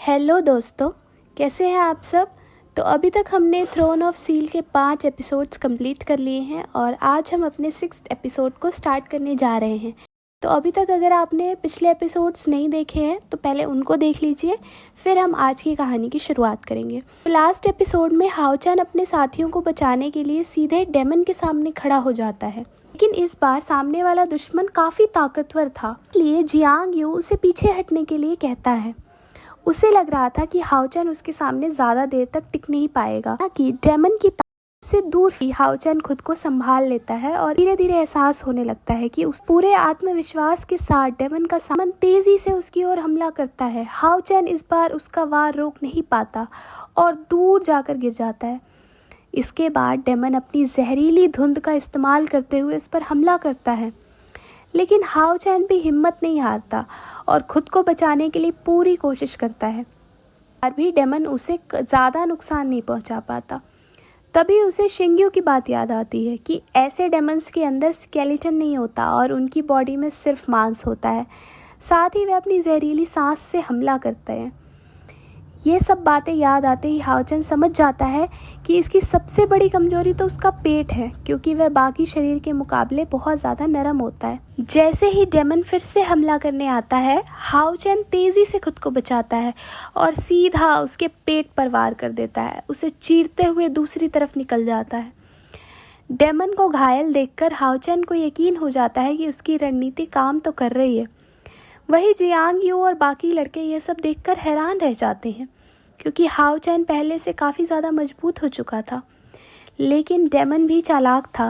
Hello दोस्तों, कैसे हैं आप सब। तो अभी तक हमने थ्रोन ऑफ सील के 5 एपिसोड्स कंप्लीट कर लिए हैं और आज हम अपने 6th एपिसोड को स्टार्ट करने जा रहे हैं। तो अभी तक अगर आपने पिछले एपिसोड्स नहीं देखे हैं तो पहले उनको देख लीजिए, फिर हम आज की कहानी की शुरुआत करेंगे। तो लास्ट एपिसोड में हाओचैन अपने साथियों को बचाने के लिए सीधे डेमन के सामने खड़ा हो जाता है, लेकिन इस बार सामने वाला दुश्मन काफ़ी ताकतवर था, इसलिए जियांग यू उसे पीछे हटने के लिए कहता है। उसे लग रहा था कि हाओचैन उसके सामने ज़्यादा देर तक टिक नहीं पाएगा, ताकि डेमन की ताकत से दूर ही हाओचैन खुद को संभाल लेता है और धीरे धीरे एहसास होने लगता है कि उस पूरे आत्मविश्वास के साथ डेमन का सामन तेजी से उसकी ओर हमला करता है। हाओचैन इस बार उसका वार रोक नहीं पाता और दूर जाकर गिर जाता है। इसके बाद डेमन अपनी जहरीली धुंध का इस्तेमाल करते हुए उस पर हमला करता है, लेकिन हाओचैन भी हिम्मत नहीं हारता और खुद को बचाने के लिए पूरी कोशिश करता है। पर भी डेमन उसे ज़्यादा नुकसान नहीं पहुंचा पाता। तभी उसे शिंग्यू की बात याद आती है कि ऐसे डेमन्स के अंदर स्केलेटन नहीं होता और उनकी बॉडी में सिर्फ मांस होता है। साथ ही वे अपनी जहरीली सांस से हमला करते हैं। ये सब बातें याद आते ही हाओचैन समझ जाता है कि इसकी सबसे बड़ी कमजोरी तो उसका पेट है, क्योंकि वह बाकी शरीर के मुकाबले बहुत ज़्यादा नरम होता है। जैसे ही डेमन फिर से हमला करने आता है, हाओचैन तेज़ी से खुद को बचाता है और सीधा उसके पेट पर वार कर देता है। उसे चीरते हुए दूसरी तरफ निकल जाता है। डेमन को घायल देखकर हाओचैन को यकीन हो जाता है कि उसकी रणनीति काम तो कर रही है। वही जियांग यू और बाकी लड़के ये सब देखकर हैरान रह जाते हैं, क्योंकि हाओचैन पहले से काफ़ी ज़्यादा मजबूत हो चुका था। लेकिन डेमन भी चालाक था।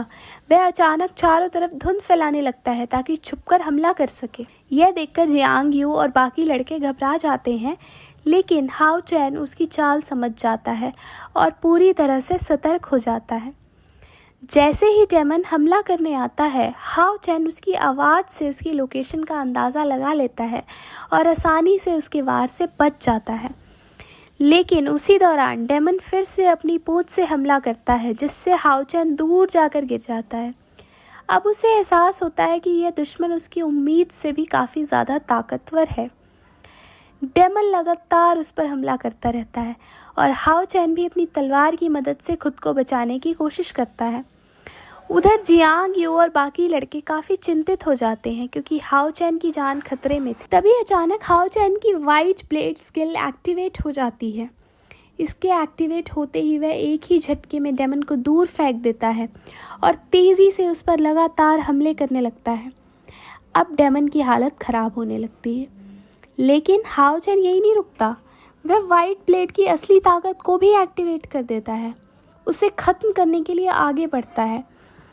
वह अचानक चारों तरफ धुंध फैलाने लगता है ताकि छुपकर हमला कर सके। यह देखकर जियांग यू और बाकी लड़के घबरा जाते हैं, लेकिन हाओचैन उसकी चाल समझ जाता है और पूरी तरह से सतर्क हो जाता है। जैसे ही डेमन हमला करने आता है, हाओचैन उसकी आवाज़ से उसकी लोकेशन का अंदाज़ा लगा लेता है और आसानी से उसके वार से बच जाता है। लेकिन उसी दौरान डेमन फिर से अपनी पूंछ से हमला करता है, जिससे हाओचैन दूर जाकर गिर जाता है। अब उसे एहसास होता है कि यह दुश्मन उसकी उम्मीद से भी काफ़ी ज़्यादा ताकतवर है। डेमन लगातार उस पर हमला करता रहता है और हाओचैन भी अपनी तलवार की मदद से खुद को बचाने की कोशिश करता है। उधर जियांग यू और बाकी लड़के काफ़ी चिंतित हो जाते हैं, क्योंकि हाओचैन की जान खतरे में थी। तभी अचानक हाओचैन की वाइट ब्लेड स्किल एक्टिवेट हो जाती है। इसके एक्टिवेट होते ही वह एक ही झटके में डेमन को दूर फेंक देता है और तेज़ी से उस पर लगातार हमले करने लगता है। अब डेमन की हालत ख़राब होने लगती है, लेकिन हाओचैन यही नहीं रुकता। वह वाइट ब्लेड की असली ताकत को भी एक्टिवेट कर देता है, उसे ख़त्म करने के लिए आगे बढ़ता है।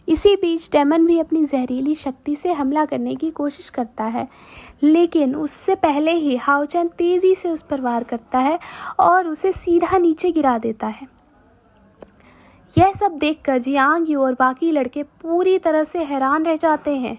इसी बीच डेमन भी अपनी जहरीली शक्ति से हमला करने की कोशिश करता है, लेकिन उससे पहले ही हाओचैन तेज़ी से उस पर वार करता है और उसे सीधा नीचे गिरा देता है। यह सब देखकर जियांग यू और बाकी लड़के पूरी तरह से हैरान रह जाते हैं,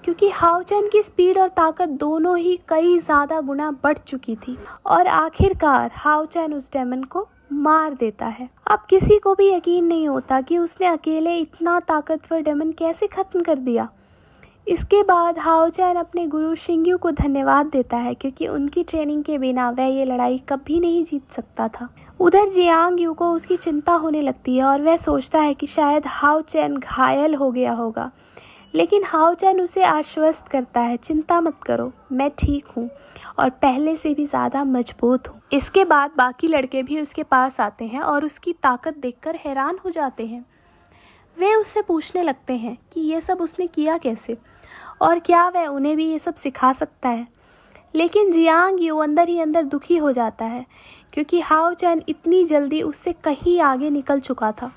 क्योंकि हाओचैन की स्पीड और ताकत दोनों ही कई ज़्यादा गुना बढ़ चुकी थी और आखिरकार हाओचैन उस डेमन को मार देता है। अब किसी को भी यकीन नहीं होता कि उसने अकेले इतना ताकतवर डेमन कैसे ख़त्म कर दिया। इसके बाद हाओचैन अपने गुरु शिंग्यू को धन्यवाद देता है, क्योंकि उनकी ट्रेनिंग के बिना वह ये लड़ाई कभी नहीं जीत सकता था। उधर जियांग यू को उसकी चिंता होने लगती है और वह सोचता है कि शायद हाओचैन घायल हो गया होगा, लेकिन हाओचैन उसे आश्वस्त करता है, चिंता मत करो, मैं ठीक हूँ और पहले से भी ज़्यादा मजबूत हूँ। इसके बाद बाकी लड़के भी उसके पास आते हैं और उसकी ताकत देखकर हैरान हो जाते हैं। वे उससे पूछने लगते हैं कि ये सब उसने किया कैसे और क्या वह उन्हें भी ये सब सिखा सकता है। लेकिन जियांग यू अंदर ही अंदर दुखी हो जाता है, क्योंकि हाओचैन इतनी जल्दी उससे कहीं आगे निकल चुका था।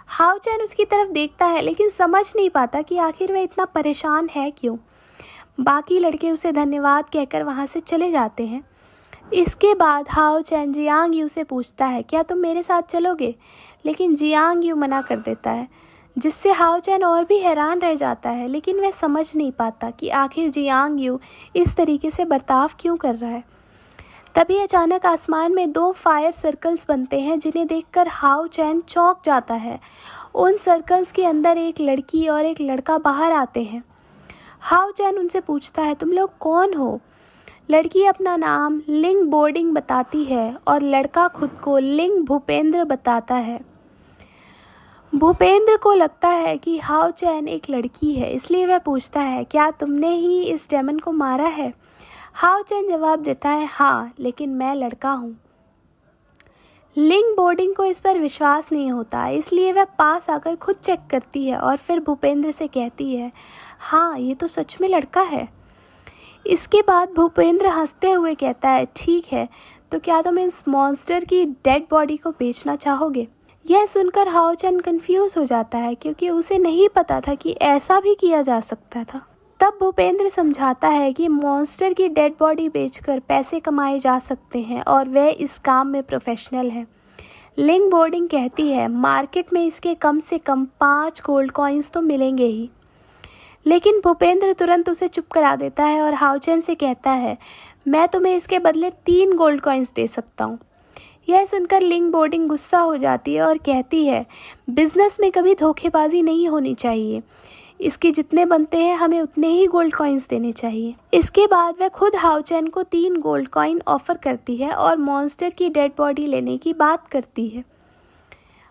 हाओचैन उसकी तरफ देखता है, लेकिन समझ नहीं पाता कि आखिर वह इतना परेशान है क्यों। बाकी लड़के उसे धन्यवाद कहकर वहाँ से चले जाते हैं। इसके बाद हाओचैन जियांग यू से पूछता है, क्या तुम मेरे साथ चलोगे? लेकिन जियांग यू मना कर देता है, जिससे हाओचैन और भी हैरान रह जाता है, लेकिन वह समझ नहीं पाता कि आखिर जियांग यू इस तरीके से बर्ताव क्यों कर रहा है। तभी अचानक आसमान में 2 फायर सर्कल्स बनते हैं, जिन्हें देखकर हाओचैन चौंक जाता है। उन सर्कल्स के अंदर एक लड़की और एक लड़का बाहर आते हैं। हाओचैन उनसे पूछता है, तुम लोग कौन हो? लड़की अपना नाम लिंग बोर्डिंग बताती है और लड़का खुद को लिंग भूपेंद्र बताता है। भूपेंद्र को लगता है कि हाओ चैन एक लड़की है, इसलिए वह पूछता है, क्या तुमने ही इस डेमन को मारा है? हाओ चैन जवाब देता है, हाँ, लेकिन मैं लड़का हूँ। लिंग बोर्डिंग को इस पर विश्वास नहीं होता, इसलिए वह पास आकर खुद चेक करती है और फिर भूपेंद्र से कहती है, हाँ, ये तो सच में लड़का है। इसके बाद भूपेंद्र हंसते हुए कहता है, ठीक है, तो क्या तुम इस मॉन्स्टर की डेड बॉडी को बेचना चाहोगे? यह सुनकर हाओ चैन कंफ्यूज हो जाता है, क्योंकि उसे नहीं पता था कि ऐसा भी किया जा सकता था। तब भूपेंद्र समझाता है कि मॉन्स्टर की डेड बॉडी बेचकर पैसे कमाए जा सकते हैं और वह इस काम में प्रोफेशनल है। लिंग बोर्डिंग कहती है, मार्केट में इसके कम से कम 5 गोल्ड कॉइन्स तो मिलेंगे ही। लेकिन भूपेंद्र तुरंत उसे चुप करा देता है और हाओ चैन से कहता है, मैं तुम्हें इसके बदले 3 गोल्ड कॉइन्स दे सकता हूँ। यह सुनकर लिंग बोर्डिंग गुस्सा हो जाती है और कहती है, बिजनेस में कभी धोखेबाजी नहीं होनी चाहिए, इसके जितने बनते हैं हमें उतने ही गोल्ड कॉइन्स देने चाहिए। इसके बाद वह खुद हाओ चैन को 3 गोल्ड कॉइन ऑफर करती है और मॉन्स्टर की डेड बॉडी लेने की बात करती है।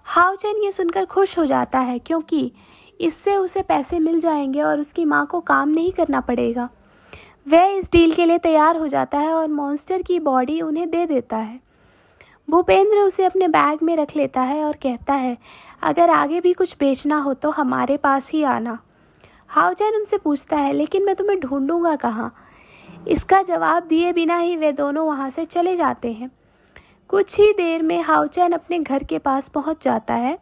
हाओ चैन ये सुनकर खुश हो जाता है, क्योंकि इससे उसे पैसे मिल जाएंगे और उसकी माँ को काम नहीं करना पड़ेगा। वह इस डील के लिए तैयार हो जाता है और मॉन्स्टर की बॉडी उन्हें दे देता है। भूपेंद्र उसे अपने बैग में रख लेता है और कहता है, अगर आगे भी कुछ बेचना हो तो हमारे पास ही आना। हाओ चैन उनसे पूछता है, लेकिन मैं तुम्हें ढूंढूंगा कहाँ? इसका जवाब दिए बिना ही वे दोनों वहाँ से चले जाते हैं। कुछ ही देर में हाओ चैन अपने घर के पास पहुँच जाता है,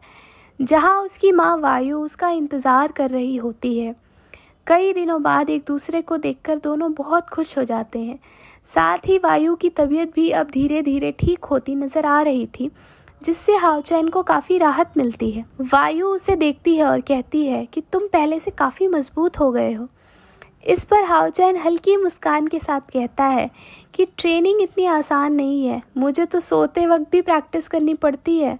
जहाँ उसकी माँ वायु उसका इंतज़ार कर रही होती है। कई दिनों बाद एक दूसरे को देखकर दोनों बहुत खुश हो जाते हैं। साथ ही वायु की तबीयत भी अब धीरे धीरे ठीक होती नज़र आ रही थी, जिससे हाओ चैन को काफ़ी राहत मिलती है। वायु उसे देखती है और कहती है कि तुम पहले से काफ़ी मजबूत हो गए हो। इस पर हाओ चैन हल्की मुस्कान के साथ कहता है कि ट्रेनिंग इतनी आसान नहीं है, मुझे तो सोते वक्त भी प्रैक्टिस करनी पड़ती है।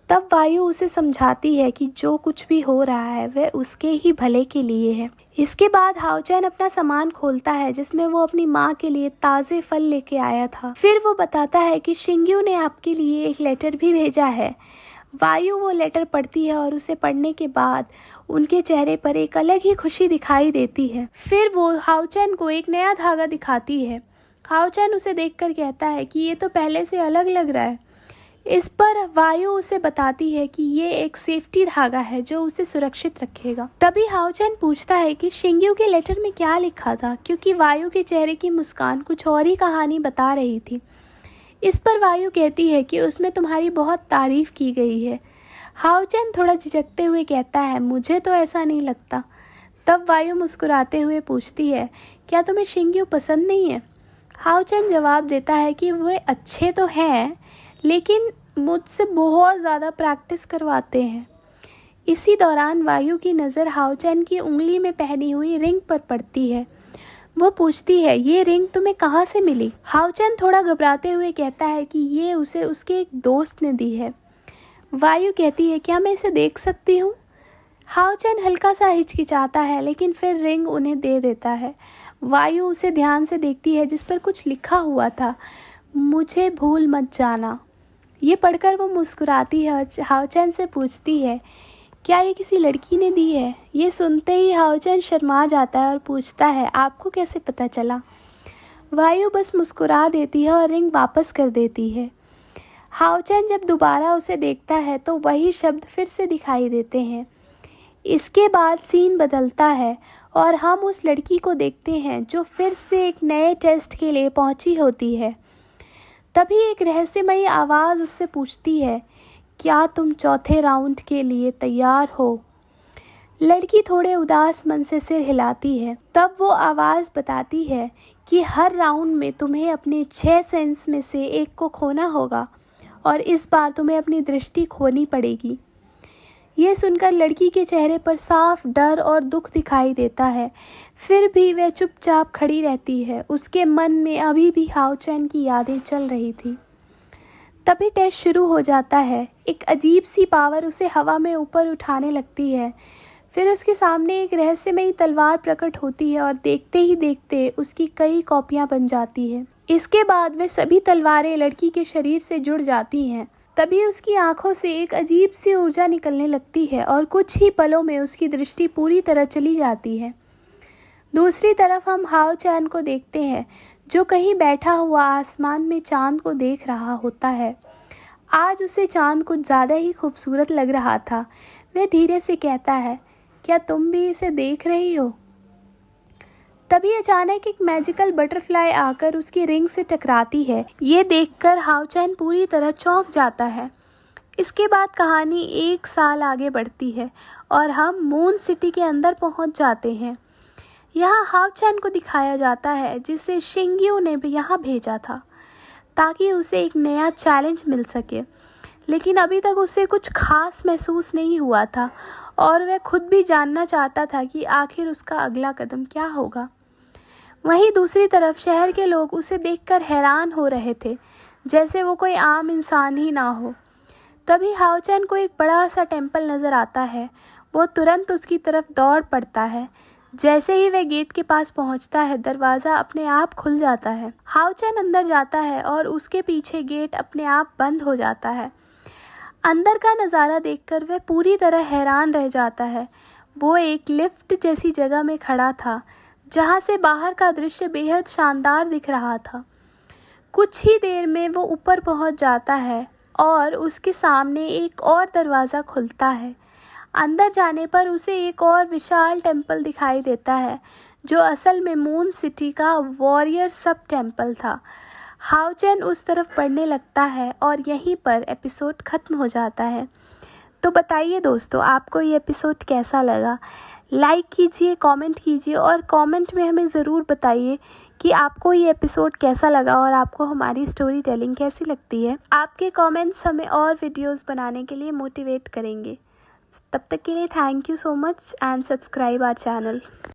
तब वायु उसे समझाती है कि जो कुछ भी हो रहा है वह उसके ही भले के लिए है। इसके बाद हाओ चैन अपना सामान खोलता है, जिसमें वो अपनी माँ के लिए ताज़े फल लेके आया था। फिर वो बताता है कि शिंग्यू ने आपके लिए एक लेटर भी भेजा है। वायु वो लेटर पढ़ती है और उसे पढ़ने के बाद उनके चेहरे पर एक अलग ही खुशी दिखाई देती है। फिर वो हाओ चैन को एक नया धागा दिखाती है। हाओ चैन उसे देखकर कहता है कि ये तो पहले से अलग लग रहा है। इस पर वायु उसे बताती है कि ये एक सेफ्टी धागा है जो उसे सुरक्षित रखेगा। तभी हाओ चैन पूछता है कि शिंग्यू के लेटर में क्या लिखा था, क्योंकि वायु के चेहरे की मुस्कान कुछ और ही कहानी बता रही थी। इस पर वायु कहती है कि उसमें तुम्हारी बहुत तारीफ की गई है। हाओ चैन थोड़ा झिझकते हुए कहता है, मुझे तो ऐसा नहीं लगता। तब वायु मुस्कुराते हुए पूछती है, क्या तुम्हें शिंग्यू पसंद नहीं है? हाओ चैन जवाब देता है कि वे अच्छे तो हैं, लेकिन मुझसे बहुत ज़्यादा प्रैक्टिस करवाते हैं। इसी दौरान वायु की नज़र हाओ चैन की उंगली में पहनी हुई रिंग पर पड़ती है। वो पूछती है, ये रिंग तुम्हें कहाँ से मिली? हाओ चैन थोड़ा घबराते हुए कहता है कि ये उसे उसके एक दोस्त ने दी है। वायु कहती है, क्या मैं इसे देख सकती हूँ? हाओ चैन हल्का सा हिचकिचाता है, लेकिन फिर रिंग उन्हें दे देता है। वायु उसे ध्यान से देखती है, जिस पर कुछ लिखा हुआ था, मुझे भूल मत जाना। ये पढ़कर वो मुस्कुराती है और हाओ चैन से पूछती है, क्या ये किसी लड़की ने दी है? ये सुनते ही हाओ चैन शर्मा जाता है और पूछता है, आपको कैसे पता चला? वायु बस मुस्कुरा देती है और रिंग वापस कर देती है। हाओ चैन जब दोबारा उसे देखता है तो वही शब्द फिर से दिखाई देते हैं। इसके बाद सीन बदलता है और हम उस लड़की को देखते हैं जो फिर से एक नए टेस्ट के लिए पहुंची होती है। तभी एक रहस्यमयी आवाज़ उससे पूछती है, क्या तुम चौथे राउंड के लिए तैयार हो? लड़की थोड़े उदास मन से सिर हिलाती है। तब वो आवाज़ बताती है कि हर राउंड में तुम्हें अपने 6 सेंस में से एक को खोना होगा और इस बार तुम्हें अपनी दृष्टि खोनी पड़ेगी। ये सुनकर लड़की के चेहरे पर साफ डर और दुख दिखाई देता है। फिर भी वह चुपचाप खड़ी रहती है। उसके मन में अभी भी हाओ चैन की यादें चल रही थी। तभी टेस्ट शुरू हो जाता है। एक अजीब सी पावर उसे हवा में ऊपर उठाने लगती है। फिर उसके सामने एक रहस्यमयी तलवार प्रकट होती है और देखते ही देखते उसकी कई कॉपियां बन जाती है। इसके बाद वे सभी तलवारें लड़की के शरीर से जुड़ जाती हैं। तभी उसकी आंखों से एक अजीब सी ऊर्जा निकलने लगती है और कुछ ही पलों में उसकी दृष्टि पूरी तरह चली जाती है। दूसरी तरफ हम हाओ चैन को देखते हैं, जो कहीं बैठा हुआ आसमान में चांद को देख रहा होता है। आज उसे चांद कुछ ज़्यादा ही खूबसूरत लग रहा था। वह धीरे से कहता है, क्या तुम भी इसे देख रही हो? तभी अचानक एक मैजिकल बटरफ्लाई आकर उसकी रिंग से टकराती है। ये देखकर हाओ चैन पूरी तरह चौंक जाता है। इसके बाद कहानी 1 साल आगे बढ़ती है और हम मून सिटी के अंदर पहुंच जाते हैं। यहाँ हाओ चैन को दिखाया जाता है, जिसे शिंग्यू ने भी यहाँ भेजा था ताकि उसे एक नया चैलेंज मिल सके। लेकिन अभी तक उसे कुछ खास महसूस नहीं हुआ था और वह खुद भी जानना चाहता था कि आखिर उसका अगला कदम क्या होगा। वहीं दूसरी तरफ शहर के लोग उसे देखकर हैरान हो रहे थे, जैसे वो कोई आम इंसान ही ना हो। तभी हाओ चैन को एक बड़ा सा टेम्पल नज़र आता है। वो तुरंत उसकी तरफ दौड़ पड़ता है। जैसे ही वह गेट के पास पहुंचता है, दरवाज़ा अपने आप खुल जाता है। हाओ चैन अंदर जाता है और उसके पीछे गेट अपने आप बंद हो जाता है। अंदर का नज़ारा देखकर वह पूरी तरह हैरान रह जाता है। वो एक लिफ्ट जैसी जगह में खड़ा था, जहाँ से बाहर का दृश्य बेहद शानदार दिख रहा था। कुछ ही देर में वो ऊपर पहुँच जाता है और उसके सामने एक और दरवाज़ा खुलता है। अंदर जाने पर उसे एक और विशाल टेम्पल दिखाई देता है, जो असल में मून सिटी का वॉरियर सब टेम्पल था। हाओ चैन उस तरफ बढ़ने लगता है और यहीं पर एपिसोड ख़त्म हो जाता है। तो बताइए दोस्तों, आपको ये एपिसोड कैसा लगा? लाइक कीजिए, कमेंट कीजिए और कमेंट में हमें ज़रूर बताइए कि आपको ये एपिसोड कैसा लगा और आपको हमारी स्टोरी टेलिंग कैसी लगती है। आपके कमेंट्स हमें और वीडियोस बनाने के लिए मोटिवेट करेंगे। तब तक के लिए thank you so much and subscribe our channel.